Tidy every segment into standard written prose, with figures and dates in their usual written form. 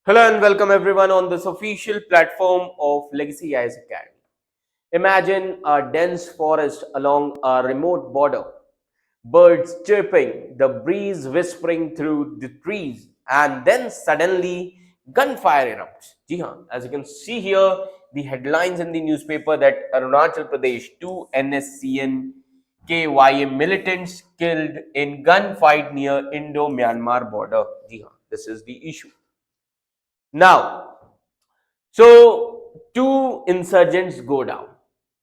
Hello and welcome everyone on this official platform of Legacy IAS Academy. Imagine a dense forest along a remote border, birds chirping, the breeze whispering through the trees, and then suddenly gunfire erupts. Ji haan, as you can see here, the headlines in the newspaper that Arunachal Pradesh, 2 NSCN-K militants killed in gunfight near Indo-Myanmar border. Ji haan, this is the issue. Now, so two insurgents go down,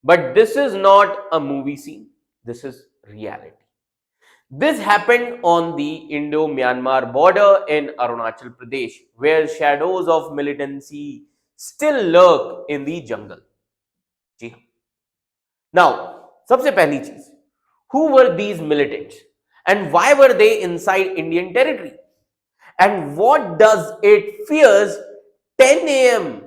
but this is not a movie scene. This is reality. This happened on the Indo-Myanmar border in Arunachal Pradesh, where shadows of militancy still lurk in the jungle. जी हाँ. Now, सबसे पहली चीज, who were these militants and why were they inside Indian territory? And what does it fears 10 a.m.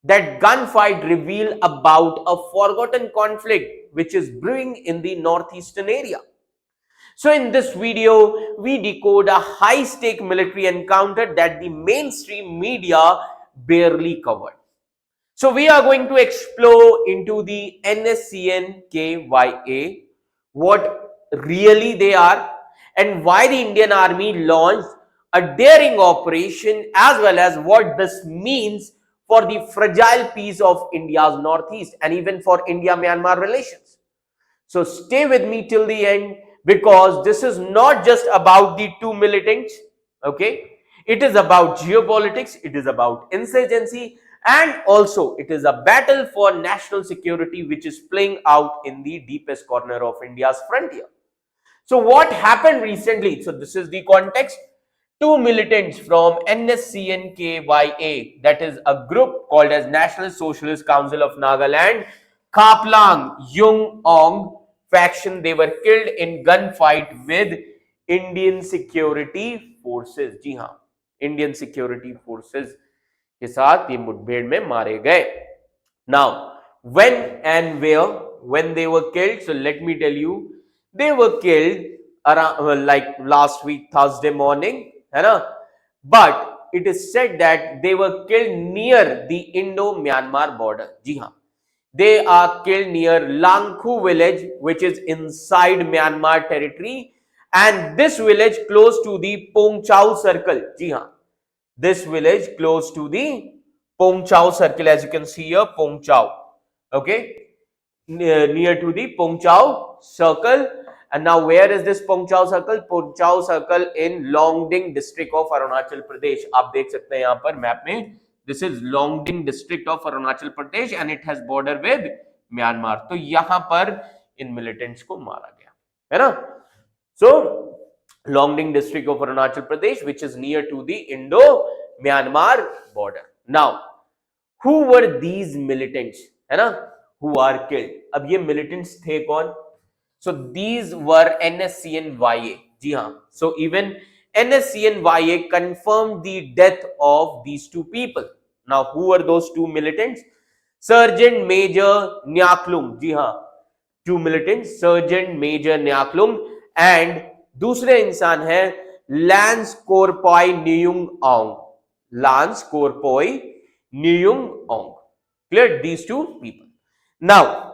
that gunfight reveal about a forgotten conflict which is brewing in the northeastern area? So in this video, we decode a high-stake military encounter that the mainstream media barely covered. So we are going to explore into the NSCN-K, what really they are, and why the Indian Army launched a daring operation, as well as what this means for the fragile peace of India's northeast and even for India-Myanmar relations. So stay with me till the end, because this is not just about the two militants, okay? It is about geopolitics, it is about insurgency, and also it is a battle for national security which is playing out in the deepest corner of India's frontier. So what happened recently? So this is the context. Two militants from NSCN-K, that is a group called as National Socialist Council of Nagaland, Kaplang Yung Ong faction, they were killed in gunfight with Indian security forces. जी हाँ, Indian security forces के साथ ये मुठभेड़ में मारे गए. Now, when and where, when they were killed? So let me tell you, they were killed around like last week Thursday morning, है ना? But it is said that they were killed near the Indo-Myanmar border. जी हाँ, they are killed near Langkhu village, which is inside Myanmar territory, and this village close to the Pongchau circle. जी हाँ, this village close to the Pongchau circle, as you can see here, Pongchau. Okay, near to the Pongchau circle. And now where is this Pongchau circle? Pongchau circle in Longding district of Arunachal Pradesh. आप देख सकते हैं यहाँ पर map में. This is Longding district of Arunachal Pradesh and it has border with Myanmar. तो यहाँ पर इन militants को मारा गया, है ना? So Longding district of Arunachal Pradesh, which is near to the Indo-Myanmar border. Now, who were these militants, है ना, who are killed? अब ये militants थे कौन? So these were NSCN-YA. जी हाँ. So even NSCN-YA confirmed the death of these two people. Now, who were those two militants? Sergeant Major Nyaklung. जी हाँ. Two militants, Sergeant Major Nyaklung and दूसरे इंसान है Lance Corpoy Nyung Ong. Lance Corpoy Nyung Ong. Clear? These two people. Now,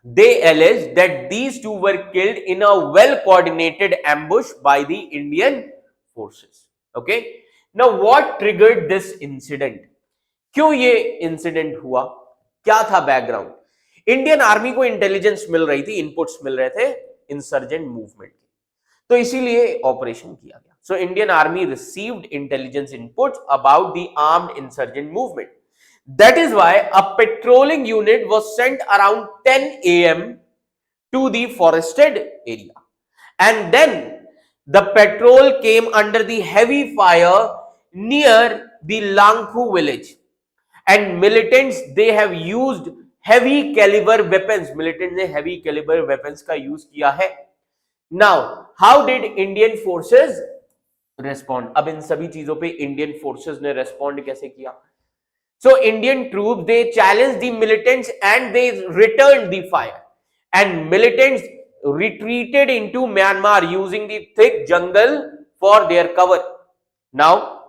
they allege that these two were killed in a well-coordinated ambush by the Indian forces. Okay. Now, what triggered this incident? क्यों ये incident हुआ? क्या था background? Indian army को intelligence मिल रही थी, inputs मिल रहे थे इंसर्जेंट मूवमेंट के, तो इसीलिए ऑपरेशन किया गया. So Indian army received intelligence inputs about the armed insurgent movement. That is why a patrolling unit was sent around 10 a.m. to the forested area. And then the patrol came under the heavy fire near the Langkhu village. And militants, they have used heavy caliber weapons. Militants ने heavy caliber weapons का use किया है. Now, how did Indian forces respond? अब इन सभी चीजों पे Indian forces ने respond कैसे किया? So Indian troops, they challenged the militants and they returned the fire, and militants retreated into Myanmar using the thick jungle for their cover. Now,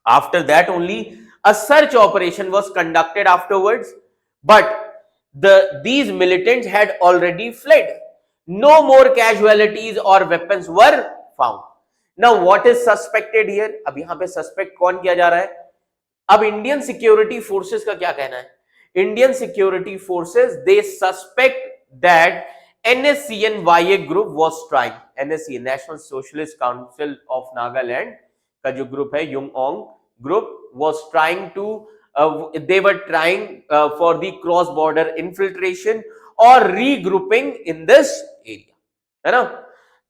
After that only a search operation was conducted afterwards, but these militants had already fled. No more casualties or weapons were found. Now what is suspected here? अब यहाँ पे suspect कौन किया जा रहा है? अब Indian security forces का क्या कहना है? Indian security forces they suspect that NSCN-Y group was trying, NSCN national socialist council of Nagaland का जो ग्रुप है, Jung Onge group was trying to they were trying for the cross border infiltration or regrouping in this area, है ना?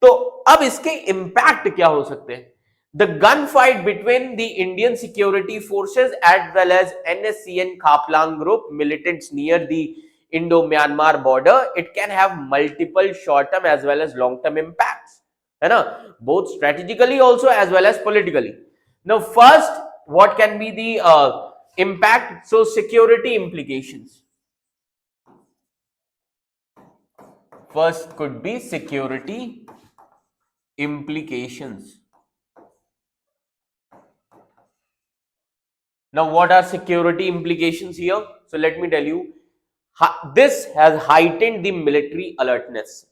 तो अब इसके impact क्या हो सकते हैं? The gunfight between the Indian security forces as well as NSCN Khaplang group militants near the Indo-Myanmar border, it can have multiple short-term as well as long-term impacts, है ना? Both strategically also as well as politically. Now, first, what can be the impact? So, security implications. First could be security implications. Now, what are security implications here? So, let me tell you, this has heightened the military alertness.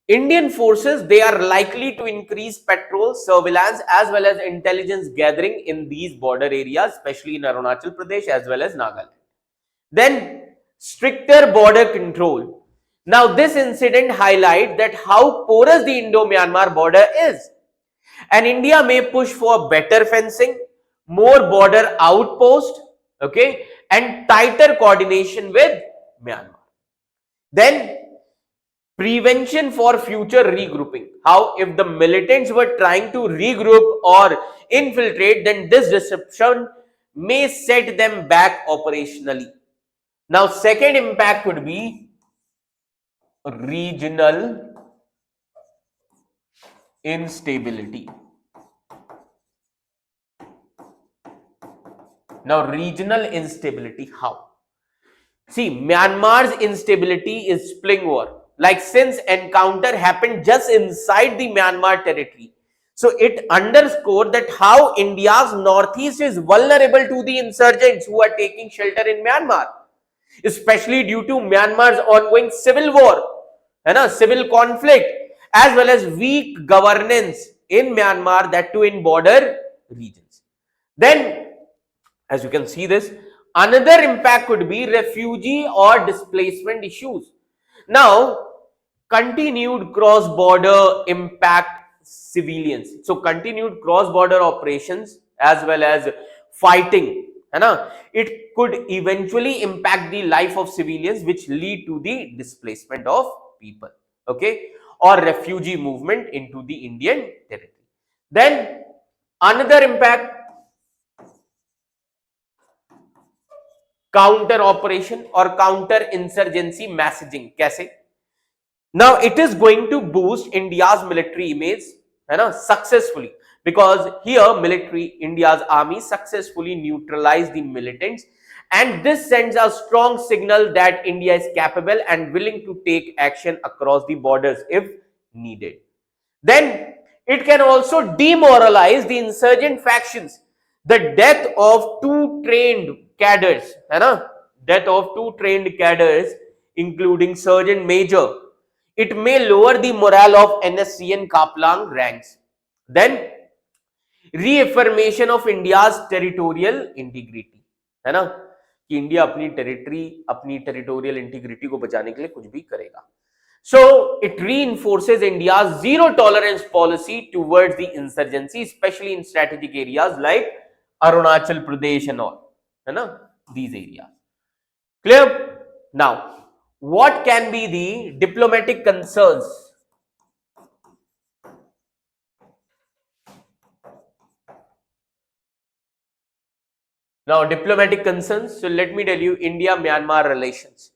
Indian forces, they are likely to increase patrol, surveillance as well as intelligence gathering in these border areas, especially in Arunachal Pradesh as well as Nagaland. Then stricter border control. Now this incident highlights that how porous the Indo-Myanmar border is, and India may push for better fencing, more border outpost, okay, and tighter coordination with Myanmar. Then prevention for future regrouping. How if the militants were trying to regroup or infiltrate, then this disruption may set them back operationally. Now, second impact could be regional instability. Now, regional instability, how? See, Myanmar's instability is spilling over. Like since encounter happened just inside the Myanmar territory. So it underscored that how India's northeast is vulnerable to the insurgents who are taking shelter in Myanmar, especially due to Myanmar's ongoing civil war, civil conflict, as well as weak governance in Myanmar, that too in border regions. Then, as you can see this, another impact could be refugee or displacement issues. Now, continued cross-border impact civilians. So, continued cross-border operations as well as fighting, it could eventually impact the life of civilians, which lead to the displacement of people, okay, or refugee movement into the Indian territory. Then, another impact, counter operation or counter insurgency messaging. Kaise? Now it is going to boost India's military image, successfully, because here India's army successfully neutralized the militants, and this sends a strong signal that India is capable and willing to take action across the borders if needed. Then it can also demoralize the insurgent factions. The death of two trained cadres, including Sergeant Major, it may lower the morale of NSCN Kaplang ranks. Then reaffirmation of India's territorial integrity, है ना, कि India अपनी territory, अपनी territorial integrity को बचाने के लिए कुछ भी करेगा. So it reinforces India's zero tolerance policy towards the insurgency, especially in strategic areas like Arunachal Pradesh and all, these areas. Clear? Now, what can be the diplomatic concerns? Now, diplomatic concerns. So let me tell you, India-Myanmar relations.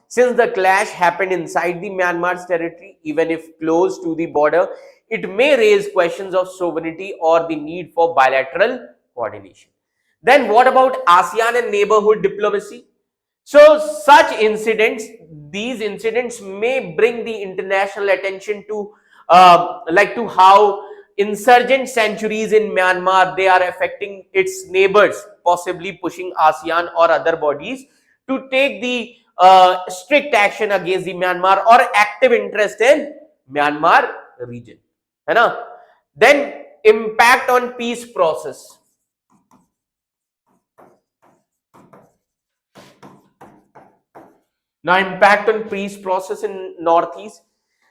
Since the clash happened inside the Myanmar's territory, even if close to the border, it may raise questions of sovereignty or the need for bilateral coordination. Then what about ASEAN and neighborhood diplomacy? So such incidents, these incidents may bring the international attention to to how insurgent centuries in Myanmar, they are affecting its neighbors, possibly pushing ASEAN or other bodies to take the strict action against the Myanmar or active interest in Myanmar region. है ना? Then impact on peace process. Now, impact on peace process in Northeast.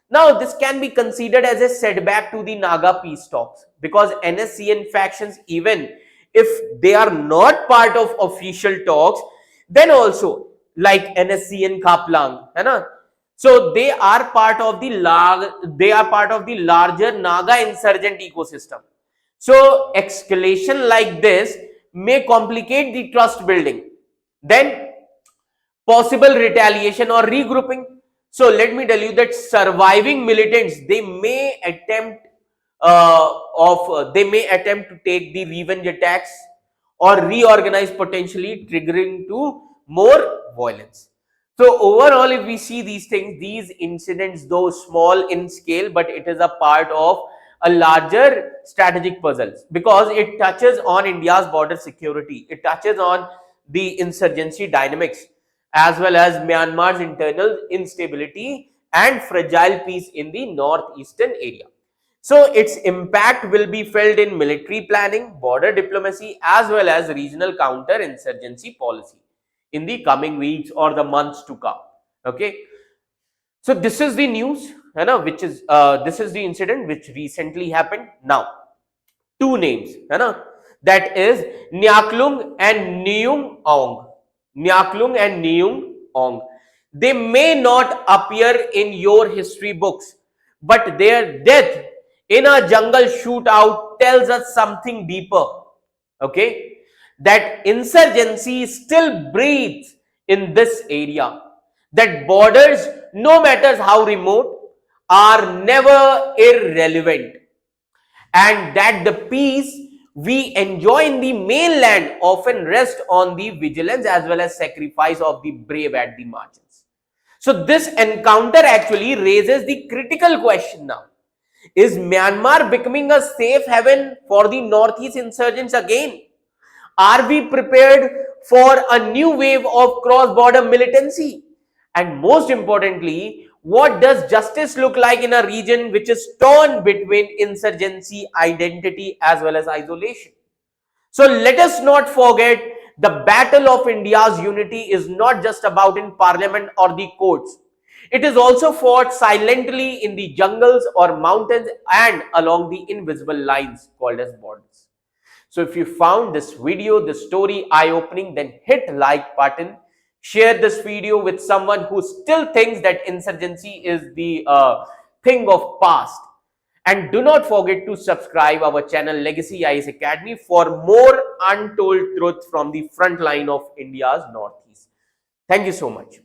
Now, this can be considered as a setback to the Naga peace talks because NSCN factions, even if they are not part of official talks, then also like NSCN Kaplang, है ना? So they are part of the larger Naga insurgent ecosystem. So escalation like this may complicate the trust building. Then possible retaliation or regrouping. So let me tell you that surviving militants, they may attempt to take the revenge attacks or reorganize, potentially triggering to more violence. So overall, if we see these things, these incidents, though small in scale, but it is a part of a larger strategic puzzle because it touches on India's border security. It touches on the insurgency dynamics as well as Myanmar's internal instability and fragile peace in the northeastern area. So its impact will be felt in military planning, border diplomacy, as well as regional counter-insurgency policy in the coming weeks or the months to come. Okay. So this is the news, which is this is the incident which recently happened. Now, two names, that is Nyaklung and Nyung Ong. Nyaklung and Nyung Ong. They may not appear in your history books, but their death in a jungle shootout tells us something deeper. Okay, that insurgency still breathes in this area. That borders, no matter how remote, are never irrelevant, and that the peace we enjoy in the mainland often rests on the vigilance as well as sacrifice of the brave at the margins. So this encounter actually raises the critical question now. Is Myanmar becoming a safe haven for the Northeast insurgents again? Are we prepared for a new wave of cross-border militancy? And most importantly, what does justice look like in a region which is torn between insurgency, identity, as well as isolation? So let us not forget, the battle of India's unity is not just about in parliament or the courts. It is also fought silently in the jungles or mountains and along the invisible lines called as borders. So if you found this video, this story eye-opening, then hit like button. Share this video with someone who still thinks that insurgency is the thing of past. And do not forget to subscribe our channel Legacy IAS Academy for more untold truth from the front line of India's Northeast. Thank you so much.